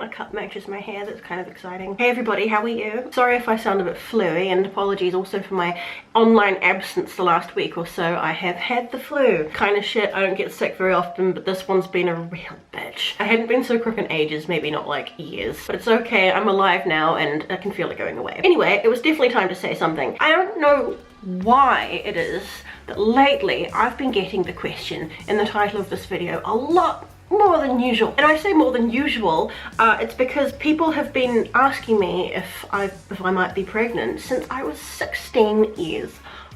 My cup matches my hair, that's kind of exciting. Hey everybody, how are you? Sorry if I sound a bit fluey, and apologies also for my online absence the last week or so. I have had the flu. Kind of shit, I don't get sick very often, but this one's been a real bitch. I hadn't been so crook in ages, maybe not like years, but it's okay, I'm alive now and I can feel it going away. Anyway, it was definitely time to say something. I don't know why it is that lately I've been getting the question in the title of this video a lot more than usual. And I say more than usual, it's because people have been asking me if I might be pregnant since I was 16 years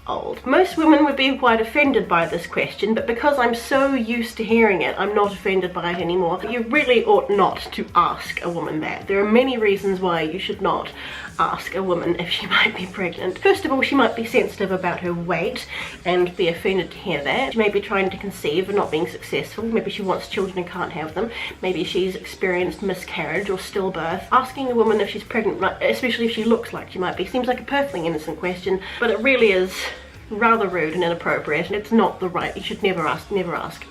old. Most women would be quite offended by this question, but because I'm so used to hearing it, I'm not offended by it anymore. You really ought not to ask a woman that. There are many reasons why you should not ask a woman if she might be pregnant. First of all, she might be sensitive about her weight and be offended to hear that. She may be trying to conceive and not being successful. Maybe she wants children and can't have them. Maybe she's experienced miscarriage or stillbirth. Asking a woman if she's pregnant, especially if she looks like she might be, seems like a perfectly innocent question, but it really is rather rude and inappropriate. It's not the right, you should never ask, never ask.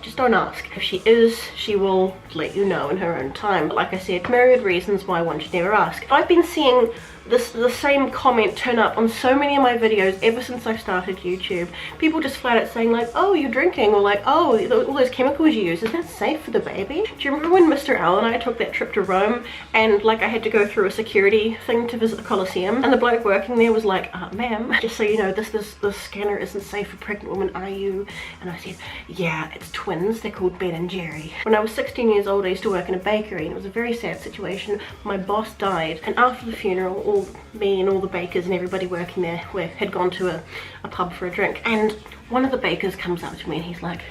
Just don't ask. If she is, she will let you know in her own time. But like I said, myriad reasons why one should never ask. I've been seeing the same comment turn up on so many of my videos ever since I started YouTube. People just flat out saying like, oh, you're drinking, or like, oh, all those chemicals you use, is that safe for the baby? Do you remember when Mr. Al and I took that trip to Rome and like I had to go through a security thing to visit the Colosseum, and the bloke working there was like, ma'am, just so you know, this scanner isn't safe for pregnant women, are you? And I said, yeah, it's twins, they're called Ben and Jerry. When I was 16 years old, I used to work in a bakery, and it was a very sad situation. My boss died, and after the funeral, me and all the bakers and everybody working there had gone to a pub for a drink, and one of the bakers comes up to me and he's like,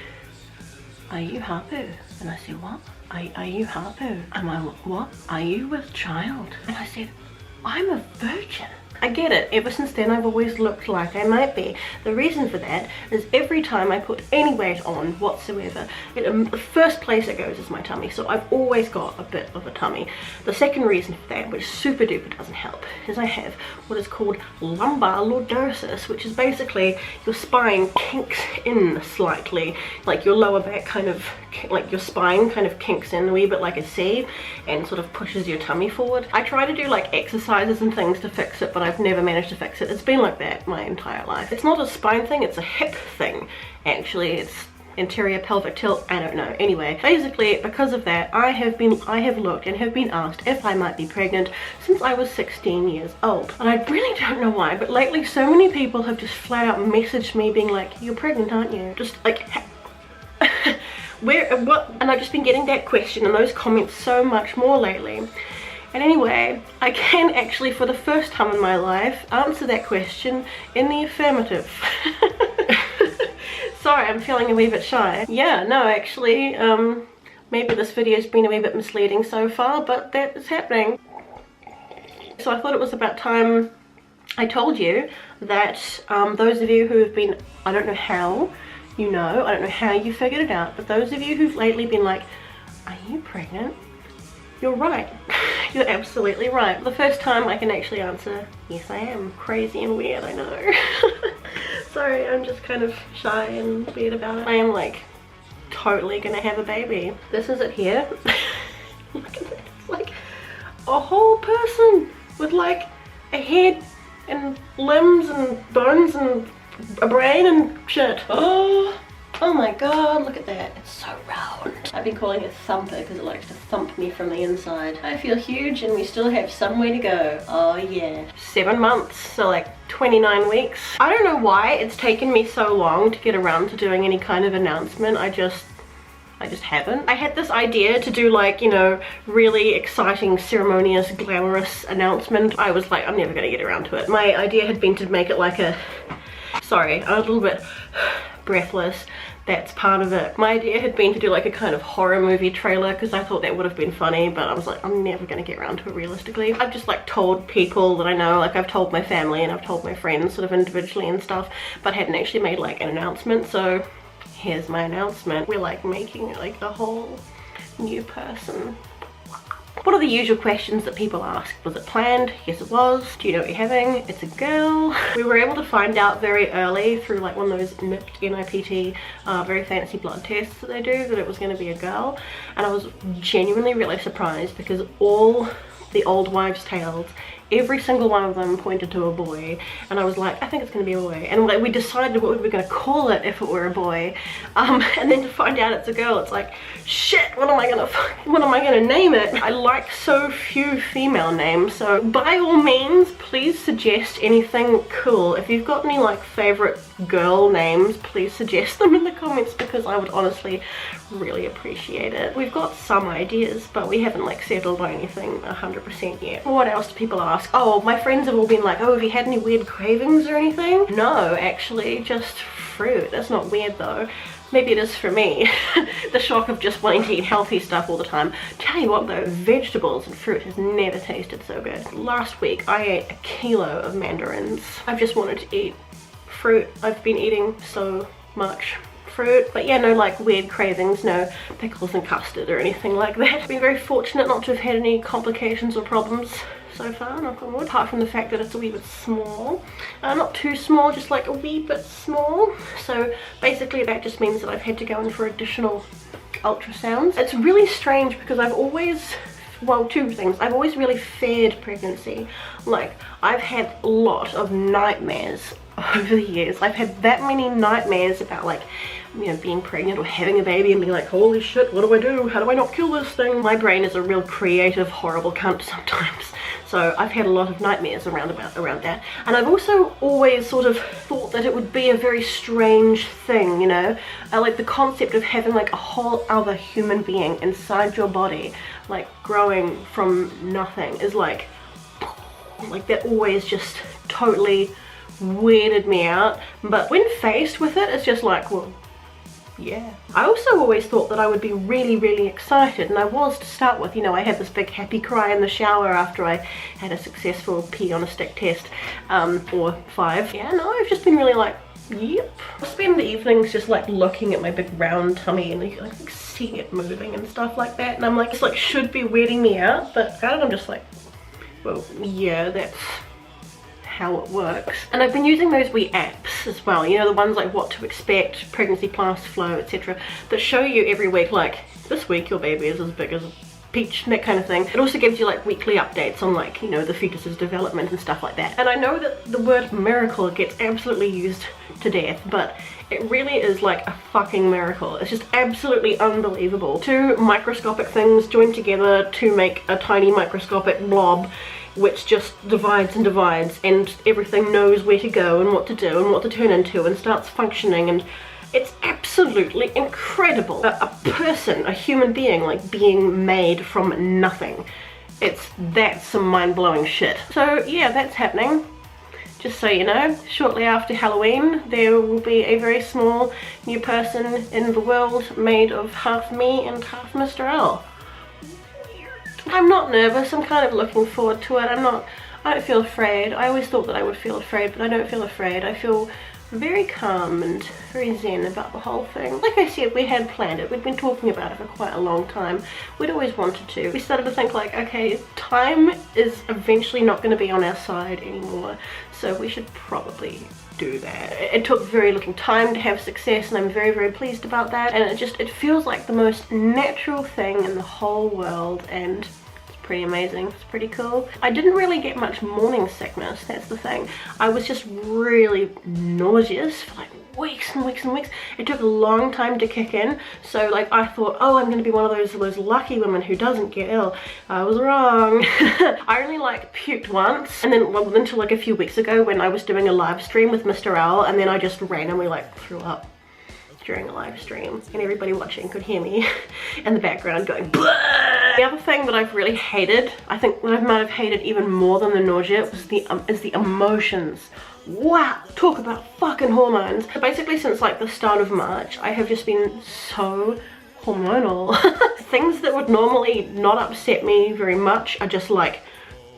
are you Harpu? And I said, what? Are you Harpu? I'm like, what? Are you with child? And I said, I'm a virgin. I get it, ever since then I've always looked like I might be. The reason for that is every time I put any weight on whatsoever, the first place it goes is my tummy, so I've always got a bit of a tummy. The second reason for that, which super duper doesn't help, is I have what is called lumbar lordosis, which is basically your spine kinks in slightly, like your lower back kind of, like your spine kind of kinks in a wee bit like a C and sort of pushes your tummy forward. I try to do like exercises and things to fix it, but I've never managed to fix it. It's been like that my entire life. It's not a spine thing, it's a hip thing. Actually, it's anterior pelvic tilt, I don't know. Anyway, basically because of that, I have looked and have been asked if I might be pregnant since I was 16 years old. And I really don't know why, but lately so many people have just flat out messaged me being like, you're pregnant, aren't you? Just like, where, what? And I've just been getting that question and those comments so much more lately. And anyway, I can actually, for the first time in my life, answer that question in the affirmative. Sorry, I'm feeling a wee bit shy. Yeah, no, actually, maybe this video's been a wee bit misleading so far, but that is happening. So I thought it was about time I told you that those of you who have been, I don't know how, you know, I don't know how you figured it out, but those of you who've lately been like, are you pregnant? You're right. You're absolutely right. The first time I can actually answer, yes I am. Crazy and weird, I know. Sorry, I'm just kind of shy and weird about it. I am like totally gonna have a baby. This is it here. Look at that. It's like a whole person with like a head and limbs and bones and a brain and shit. Oh my god, look at that. It's so round. I've been calling it Thumper because it likes to thump me from the inside. I feel huge and we still have some way to go. Oh yeah. 7 months, so like 29 weeks. I don't know why it's taken me so long to get around to doing any kind of announcement. I just haven't. I had this idea to do like, you know, really exciting, ceremonious, glamorous announcement. I was like, I'm never gonna get around to it. My idea had been to make it like a, sorry, I'm a little bit breathless. That's part of it. My idea had been to do like a kind of horror movie trailer because I thought that would have been funny, but I was like, I'm never gonna get around to it realistically. I've just like told people that I know, like I've told my family and I've told my friends sort of individually and stuff, but hadn't actually made like an announcement. So here's my announcement. We're like making like a whole new person. What are the usual questions that people ask? Was it planned? Yes it was. Do you know what you're having? It's a girl. We were able to find out very early through like one of those NIPT, NIPT, very fancy blood tests that they do, that it was going to be a girl. And I was genuinely really surprised because all the old wives' tales, every single one of them pointed to a boy, and I was like, I think it's gonna be a boy. And like we decided what we were gonna call it if it were a boy, and then to find out it's a girl, it's like, shit, what am I gonna name it? I like so few female names, so by all means please suggest anything cool. If you've got any like favorite girl names, please suggest them in the comments, because I would honestly really appreciate it. We've got some ideas, but we haven't like settled on anything 100% yet. What else do people ask? Oh, my friends have all been like, oh, have you had any weird cravings or anything? No, actually, just fruit. That's not weird though. Maybe it is for me. The shock of just wanting to eat healthy stuff all the time. Tell you what though, vegetables and fruit has never tasted so good. Last week I ate a kilo of mandarins. I've just wanted to eat fruit. I've been eating so much fruit, but yeah, no like weird cravings, no pickles and custard or anything like that. I've been very fortunate not to have had any complications or problems so far, knock on wood, apart from the fact that it's a wee bit small. Not too small, just like a wee bit small. So basically that just means that I've had to go in for additional ultrasounds. It's really strange because I've always, well, two things. I've always really feared pregnancy. Like, I've had a lot of nightmares over the years. I've had that many nightmares about like, you know, being pregnant or having a baby and being like, holy shit, what do I do? How do I not kill this thing? My brain is a real creative, horrible cunt sometimes. So I've had a lot of nightmares around that. And I've also always sort of thought that it would be a very strange thing, you know? Like the concept of having like a whole other human being inside your body, like growing from nothing, is like that always just totally weirded me out. But when faced with it, it's just like, well, yeah. I also always thought that I would be really excited, and I was to start with. You know, I had this big happy cry in the shower after I had a successful pee on a stick test, or 5. Yeah, no, I've just been really like, yep. I spend the evenings just like looking at my big round tummy and like seeing it moving and stuff like that, and I'm like, it's like should be weirding me out, but kind of I'm just like, well, yeah, that's how it works. And I've been using those Wii Apps as well, you know, the ones like what to expect, pregnancy plus, flow, etc., that show you every week, like this week your baby is as big as a peach, and that kind of thing. It also gives you like weekly updates on like, you know, the fetus's development and stuff like that. And I know that the word miracle gets absolutely used to death, but it really is like a fucking miracle. It's just absolutely unbelievable. Two microscopic things joined together to make a tiny microscopic blob, which just divides and divides, and everything knows where to go and what to do and what to turn into and starts functioning, and it's absolutely incredible. A person, a human being, like being made from nothing. That's some mind-blowing shit. So yeah, that's happening. Just so you know, shortly after Halloween there will be a very small new person in the world made of half me and half Mr. L. I'm not nervous, I'm kind of looking forward to it. I don't feel afraid. I always thought that I would feel afraid, but I don't feel afraid. I feel very calm and very zen about the whole thing. Like I said, we had planned it. We'd been talking about it for quite a long time. We'd always wanted to. We started to think like, okay, time is eventually not going to be on our side anymore, so we should probably do that. It took very little time to have success, and I'm very pleased about that, and it feels like the most natural thing in the whole world, and it's pretty amazing. It's pretty cool. I didn't really get much morning sickness, that's the thing. I was just really nauseous for like weeks and weeks. It took a long time to kick in, so like I thought, oh, I'm gonna be one of those lucky women who doesn't get ill. I was wrong. I only like puked once, and then well, until like a few weeks ago when I was doing a live stream with Mr. Owl, and then I just randomly like threw up during a live stream, and everybody watching could hear me in the background going Bleh! The other thing that I've really hated, I think that I might have hated even more than the nausea, was is the emotions. Wow, talk about fucking hormones. So basically since like the start of March, I have just been so hormonal. Things that would normally not upset me very much are just like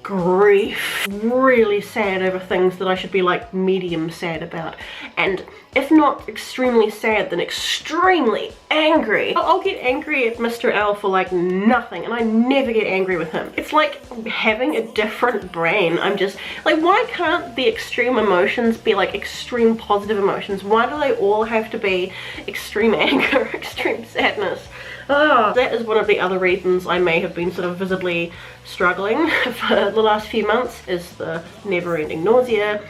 grief, really sad over things that I should be like medium sad about, and if not extremely sad, then extremely angry. I'll get angry at Mr. L for like nothing, and I never get angry with him. It's like having a different brain. I'm just like, why can't the extreme emotions be like extreme positive emotions? Why do they all have to be extreme anger, extreme sadness? That is one of the other reasons I may have been sort of visibly struggling for the last few months, is the never-ending nausea,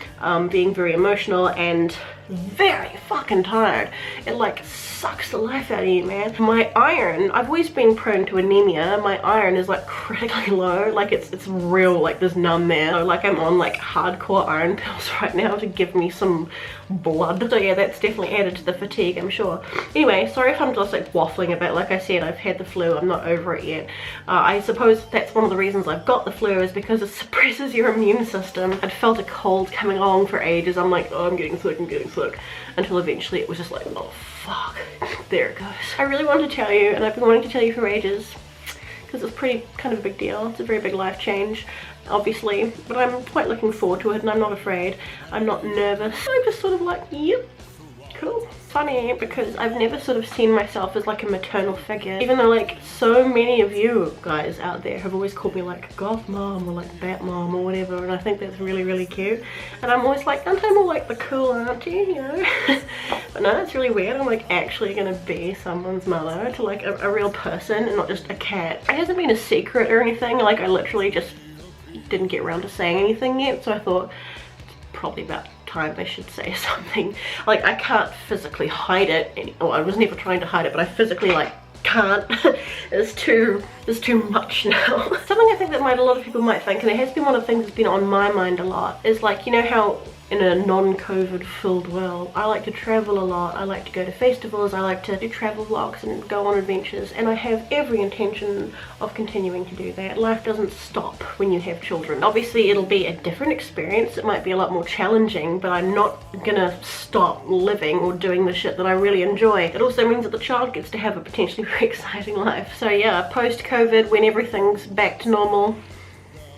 being very emotional and very fucking tired. It like sucks the life out of you, man. My iron, I've always been prone to anemia. My iron is like critically low, like it's real, like there's none there. So, like I'm on like hardcore iron pills right now to give me some blood. So yeah, that's definitely added to the fatigue, I'm sure. Anyway, sorry if I'm just like waffling a bit. Like I said, I've had the flu, I'm not over it yet. I suppose that's one of the reasons I've got the flu, is because it suppresses your immune system. I'd felt a cold coming along for ages. I'm like, oh, I'm getting sick, until eventually it was just like, oh fuck, there it goes. I really wanted to tell you, and I've been wanting to tell you for ages, because it's pretty kind of a big deal. It's a very big life change, obviously, but I'm quite looking forward to it, and I'm not afraid. I'm not nervous. I'm just sort of like, yep, cool. Funny, because I've never sort of seen myself as like a maternal figure, even though like so many of you guys out there have always called me like goth mom or like bat mom or whatever, and I think that's really, really cute. And I'm always like, aren't I more like the cool auntie, you know? But no, it's really weird. I'm like actually gonna be someone's mother to like a real person and not just a cat. It hasn't been a secret or anything. Like I literally just didn't get around to saying anything yet, so I thought it's probably about time I should say something. Like I can't physically hide it, well, I was never trying to hide it, but I physically like can't. There's too much now. Something I think that a lot of people might think, and it has been one of the things that's been on my mind a lot, is like, you know how in a non-COVID filled world I like to travel a lot, I like to go to festivals, I like to do travel vlogs and go on adventures, and I have every intention of continuing to do that. Life doesn't stop when you have children. Obviously it'll be a different experience, it might be a lot more challenging, but I'm not gonna stop living or doing the shit that I really enjoy. It also means that the child gets to have a potentially very exciting life. So yeah, post-COVID, when everything's back to normal,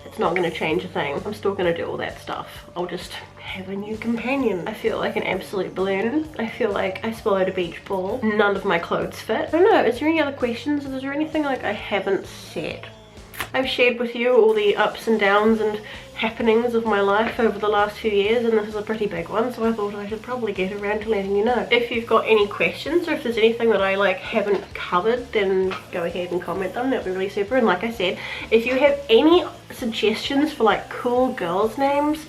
it's not going to change a thing. I'm still going to do all that stuff. I'll just have a new companion. I feel like an absolute balloon. I feel like I swallowed a beach ball. None of my clothes fit. I don't know, is there any other questions? Is there anything like I haven't said? I've shared with you all the ups and downs and happenings of my life over the last few years, and this is a pretty big one, so I thought I should probably get around to letting you know. If you've got any questions, or if there's anything that I like haven't covered, then go ahead and comment them. That'd be really super. And like I said, if you have any suggestions for like cool girls' names,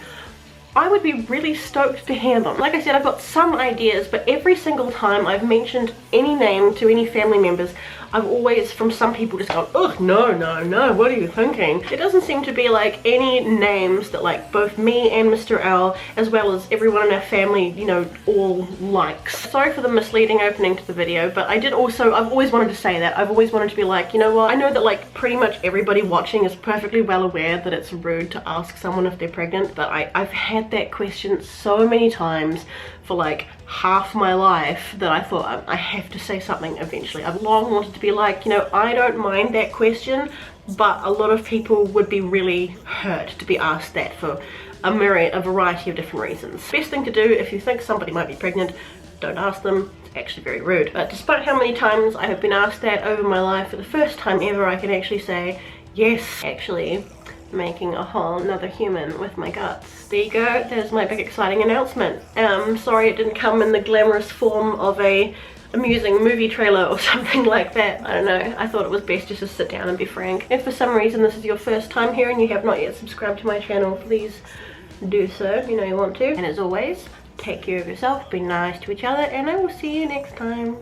I would be really stoked to hear them. Like I said, I've got some ideas, but every single time I've mentioned any name to any family members, I've always, from some people, just gone, ugh, no, no, no, what are you thinking? There doesn't seem to be like any names that like both me and Mr. L, as well as everyone in our family, you know, all likes. Sorry for the misleading opening to the video, but I've always wanted to say that. I've always wanted to be like, you know what, I know that like pretty much everybody watching is perfectly well aware that it's rude to ask someone if they're pregnant, but I've had that question so many times for like half my life that I thought I have to say something eventually. I've long wanted to be like, you know, I don't mind that question, but a lot of people would be really hurt to be asked that for a variety of different reasons. Best thing to do if you think somebody might be pregnant, don't ask them. It's actually very rude. But despite how many times I have been asked that over my life, for the first time ever I can actually say, yes, actually making a whole another human with my guts. There you go, there's my big exciting announcement. Sorry it didn't come in the glamorous form of a amusing movie trailer or something like that. I don't know, I thought it was best just to sit down and be frank. If for some reason this is your first time here and you have not yet subscribed to my channel, please do so, you know you want to. And as always, take care of yourself, be nice to each other, and I will see you next time.